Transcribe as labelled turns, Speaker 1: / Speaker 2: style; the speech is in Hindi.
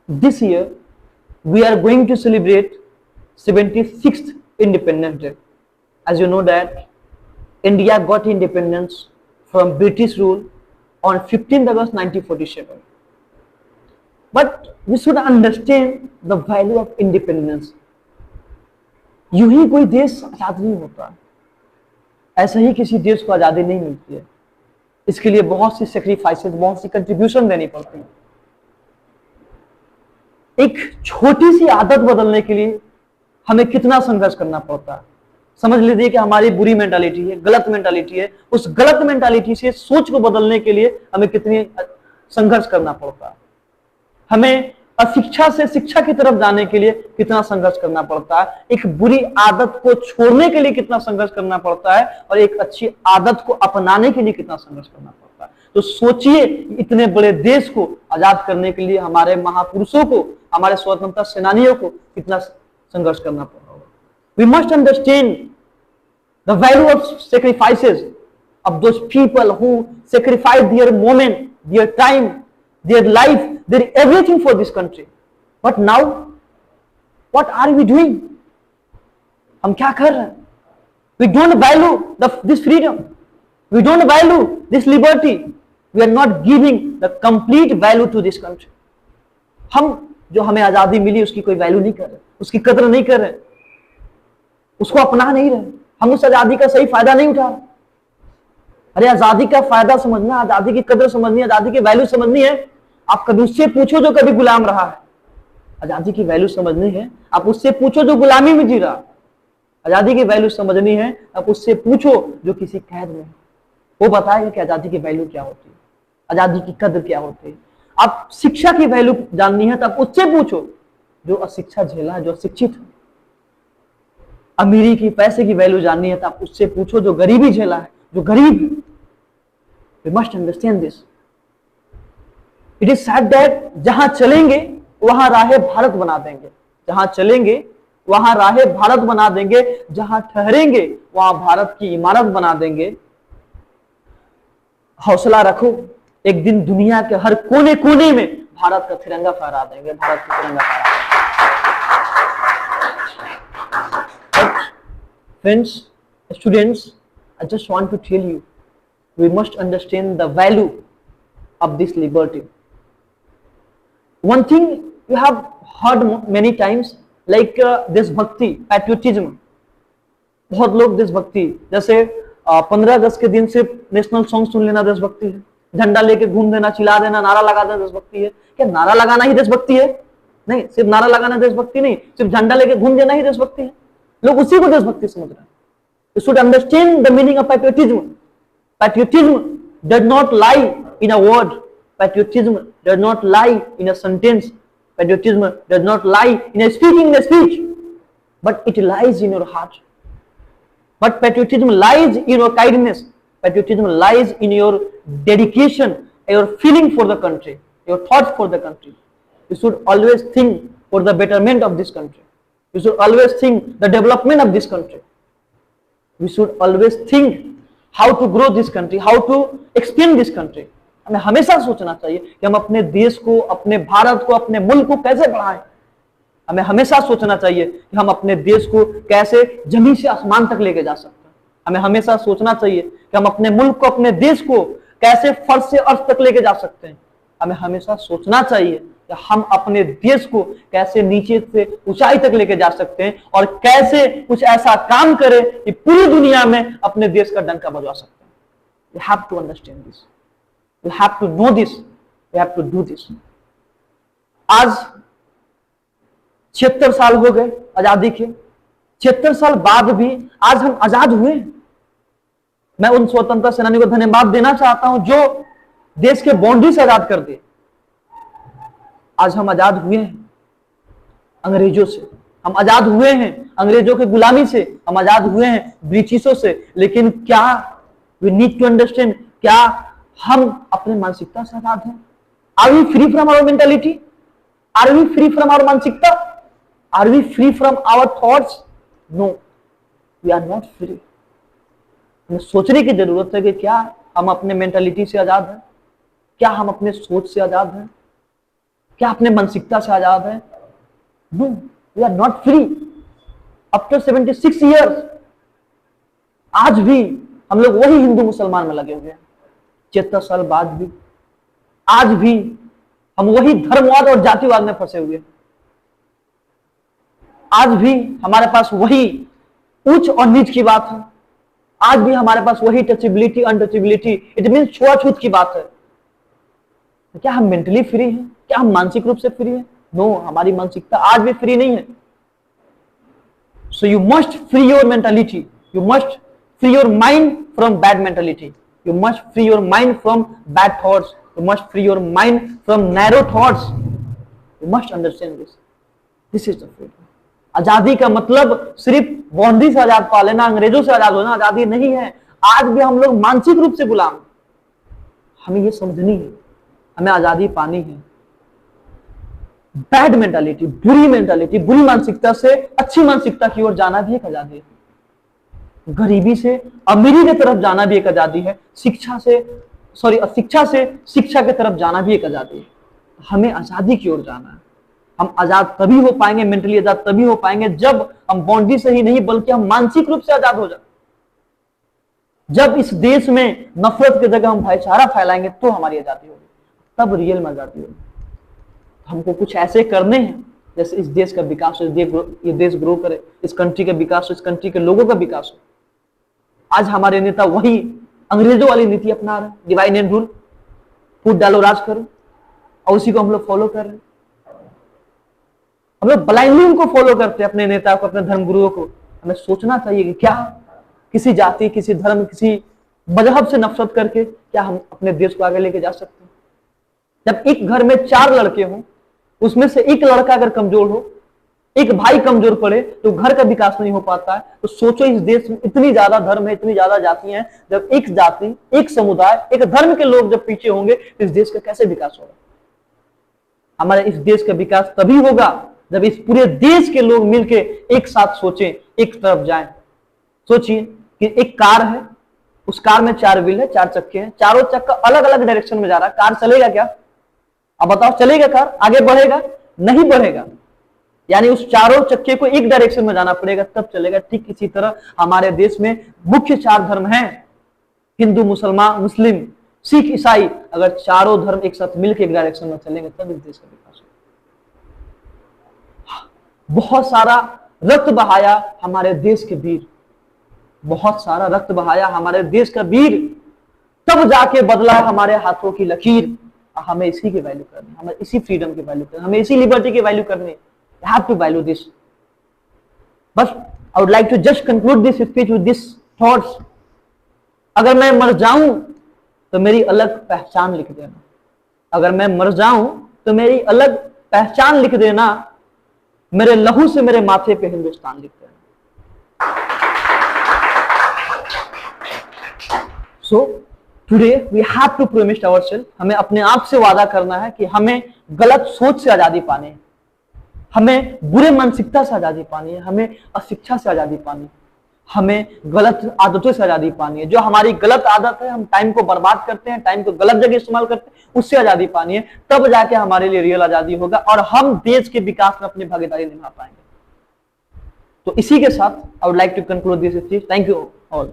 Speaker 1: this year we are going to celebrate 76th Independence Day. As you know that India got independence from British rule on 15th August 1947. But we should understand the value of independence. यूं ही कोई देश आजाद नहीं होता, ऐसा ही किसी देश को आजादी नहीं मिलती है। इसके लिए बहुत सी सेक्रीफाइसेस, बहुत सी कंट्रीब्यूशन देनी पड़ती है। एक छोटी सी आदत बदलने के लिए हमें कितना संघर्ष करना पड़ता है। समझ लीजिए कि हमारी बुरी मेंटालिटी है, गलत मेंटालिटी है, उस गलत मेंटालिटी से सोच को बदलने के लिए हमें कितनी संघर्ष करना पड़ता है। हमें अशिक्षा से शिक्षा की तरफ जाने के लिए कितना संघर्ष करना पड़ता है, एक बुरी आदत को छोड़ने के लिए कितना संघर्ष करना पड़ता है, और एक अच्छी आदत को अपनाने के लिए कितना संघर्ष करना पड़ता है। तो सोचिए, इतने बड़े देश को आजाद करने के लिए हमारे महापुरुषों को, हमारे स्वतंत्रता सेनानियों को कितना संघर्ष करना पड़ा होगा। We must understand the value of sacrifices of those people who sacrificed their moment, their time, their life, their everything for this country. But now, what are we doing? हम क्या कर रहे हैं? We don't value this freedom. We don't value this liberty. We are not giving the complete value to this country. हम जो हमें आजादी मिली उसकी कोई वैल्यू नहीं कर रहे, उसकी कदर नहीं कर रहे, उसको अपना नहीं रहे, हम उस आजादी का सही फायदा नहीं उठा रहे। अरे आजादी का फायदा समझना, आजादी की कदर समझनी, आजादी की वैल्यू समझनी है। आप कभी उससे पूछो जो कभी गुलाम रहा है, आजादी की वैल्यू समझनी है। आप उससे पूछो जो गुलामी में जी रहा, आजादी की वैल्यू समझनी है। आप उससे पूछो जो किसी कैद में, वो बताएगा कि आजादी की वैल्यू क्या होती है, आजादी की कदर क्या होती है। आप शिक्षा की वैल्यू जाननी है तो आप उससे पूछो जो अशिक्षा झेला है, जो अशिक्षित है। अमीरी की, पैसे की वैल्यू जाननी है तो आप उससे पूछो जो गरीबी झेला है, जो गरीब है। We must understand this. It is said that जहां चलेंगे वहां राहे भारत बना देंगे, जहां चलेंगे वहां राहे भारत बना देंगे, जहां ठहरेंगे वहां भारत की इमारत बना देंगे। हौसला रखो, एक दिन दुनिया के हर कोने कोने में भारत का तिरंगा फहरा देंगे, भारत का तिरंगा फहरा देंगे। Friends, students, I just want to tell you, we must understand the value of this liberty. One thing you have heard many times, like देशभक्ति, patriotism. बहुत लोग देशभक्ति, जैसे 15 अगस्त के दिन से नेशनल सॉन्ग सुन लेना देशभक्ति है, झंडा लेके घूम देना, चिल्ला देना, नारा लगा देना देशभक्ति है। क्या नारा लगाना ही देशभक्ति है? नहीं, सिर्फ नारा लगाना देशभक्ति नहीं, सिर्फ झंडा लेके घूम देना ही देशभक्ति है। लोग उसी को देशभक्ति समझ रहे हैं। You should understand the meaning of patriotism. Patriotism does not lie in a word. Patriotism does not lie in a sentence. Patriotism does not lie in a speaking a speech, but it lies in your heart. But patriotism lies in your kindness. Patriotism lies in your dedication, your feeling for the country, your thoughts for the country. You should always think for the betterment of this country. You should always think the development of this country. We should always think how to grow this country, how to expand this country. हमें हमेशा सोचना चाहिए कि हम अपने देश को, अपने भारत को, अपने मुल्क को कैसे बढ़ाएं। हमें हमेशा सोचना चाहिए कि हम अपने देश को कैसे जमीन से आसमान तक लेके जा सकते हैं। हमें हमेशा सोचना चाहिए कि हम अपने मुल्क को, अपने देश को कैसे फर्श से अर्श तक लेके जा सकते हैं। हमें हमेशा सोचना चाहिए कि हम अपने देश को कैसे नीचे से ऊंचाई तक लेके जा सकते हैं और कैसे कुछ ऐसा काम करें कि पूरी दुनिया में अपने देश का डंका बजवा सकते हैं। You have to understand this. You have to know this. You have to do this. आज 76 साल हो गए आजादी के। 76 साल बाद भी आज हम आजाद हुए। मैं उन स्वतंत्रता सेनानियों को धन्यवाद देना चाहता हूं जो देश के बाउंड्री से आजाद कर दिए। आज हम आजाद हुए हैं अंग्रेजों से, हम आजाद हुए हैं अंग्रेजों की गुलामी से, हम आजाद हुए हैं ब्रिटिशों से। लेकिन क्या वी नीड टू अंडरस्टैंड, क्या हम अपने मानसिकता से आजाद हैं? Are we free from our mentality? Are we free from our मानसिकता? Are we free from our thoughts? No, we are not free. हमें सोचने की जरूरत है कि क्या हम अपने मेंटालिटी से आजाद हैं, क्या हम अपने सोच से आजाद हैं। क्या अपने मानसिकता से आजाद है? No, we are not free after 76 years. आज भी हम लोग वही हिंदू मुसलमान में लगे हुए हैं 76 साल बाद भी। आज भी हम वही धर्मवाद और जातिवाद में फंसे हुए हैं। आज भी हमारे पास वही उच्च और नीच की बात है। आज भी हमारे पास वही टचेबिलिटी अनटचेबिलिटी, इट मीन छुआछूत की बात है। तो क्या हम मेंटली फ्री हैं? क्या हम मानसिक रूप से फ्री हैं? नो, हमारी मानसिकता आज भी फ्री नहीं है। So you must free your mentality, you must free your mind from bad mentality, you must free your mind from bad thoughts, you must free your mind from narrow thoughts, you must understand this is the freedom। आजादी का मतलब सिर्फ बाउंड्री से आजाद पा लेना, अंग्रेजों से आजाद होना आजादी नहीं है। आज भी हम लोग मानसिक रूप से गुलाम। हमें ये समझनी है, हमें आजादी पानी है। बैड मेंटालिटी, बुरी मेंटालिटी, बुरी मानसिकता से अच्छी मानसिकता की ओर जाना भी एक आजादी है। गरीबी से अमीरी की तरफ जाना भी एक आजादी है। शिक्षा से शिक्षा की तरफ जाना भी एक आजादी है। हमें आजादी की ओर जाना है। हम आजाद तभी हो पाएंगे, मेंटली आजाद तभी हो पाएंगे जब हम बाउंड्री से ही नहीं बल्कि हम मानसिक रूप से आजाद हो जाए। जब इस देश में नफरत की जगह हम भाईचारा फैलाएंगे तो हमारी आजादी होगी, तब रियल में आजादी होगी। हमको कुछ ऐसे करने हैं जैसे इस देश का विकास हो, ये देश ग्रो करे, इस कंट्री का विकास हो, इस कंट्री के लोगों का विकास हो। आज हमारे नेता वही अंग्रेजों वाली नीति अपना रहे, डिवाइड एंड रूल, फूट डालो राज करो, और उसी को हम लोग फॉलो कर रहे हैं। हम लोग ब्लाइंडली उनको फॉलो करते हैं, अपने नेता को, अपने धर्मगुरुओं को। हमें सोचना चाहिए कि क्या किसी जाति, किसी धर्म, किसी मजहब से नफरत करके क्या हम अपने देश को आगे लेके जा सकते हैं? जब एक घर में 4 लड़के हों, उसमें से एक लड़का अगर कमजोर हो, एक भाई कमजोर पड़े तो घर का विकास नहीं हो पाता है। तो सोचो इस देश में इतनी ज्यादा धर्म है, इतनी ज्यादा जातियां हैं, जब एक जाति, एक समुदाय, एक धर्म के लोग जब पीछे होंगे तो इस देश का कैसे विकास होगा? हमारे इस देश का विकास तभी होगा जब इस पूरे देश के लोग मिलके एक साथ सोचें, एक तरफ जाएं। सोचिए कि एक कार है, उस कार में 4 व्हील है, 4 चक्के हैं, चारों चक्का अलग अलग डायरेक्शन में जा रहा है। कार चलेगा क्या? अब बताओ, चलेगा कार? आगे बढ़ेगा? नहीं बढ़ेगा। यानी उस चारों चक्के को एक डायरेक्शन में जाना पड़ेगा तब चलेगा। ठीक इसी तरह हमारे देश में मुख्य 4 धर्म हैं, हिंदू, मुसलमान, मुस्लिम, सिख, ईसाई। अगर चारों धर्म एक साथ मिलकर एक डायरेक्शन में चलेंगे तब इस देश का विकास होगा। बहुत सारा रक्त बहाया हमारे देश के वीर, बहुत सारा रक्त बहाया हमारे देश का वीर, तब जाके बदला हमारे हाथों की लकीर। हमें इसी की वैल्यू करनी, हमें इसी फ्रीडम की वैल्यू करनी, हमें इसी लिबर्टी की वैल्यू करनी। You have to value this. बस I would like to just conclude this speech with this thoughts. अगर मैं मर जाऊं तो मेरी अलग पहचान लिख देना। अगर मैं मर जाऊं तो मेरी अलग पहचान लिख देना। मेरे लहू से मेरे माथे पे हिंदुस्तान लिख देना। So today we have to promise ourselves, हमें अपने आप से वादा करना है कि हमें गलत सोच से आजादी पानी है, हमें बुरे मानसिकता से आजादी पानी है, हमें अशिक्षा से आजादी पानी है, हमें गलत आदतों से आजादी पानी है। जो हमारी गलत आदत है, हम टाइम को बर्बाद करते हैं, टाइम को गलत जगह इस्तेमाल करते हैं, उससे आजादी पानी है। तब जाके हमारे लिए रियल आजादी होगा और हम देश के विकास में अपनी भागीदारी निभा पाएंगे। तो इसी के साथ I would like to conclude this speech. Thank you all.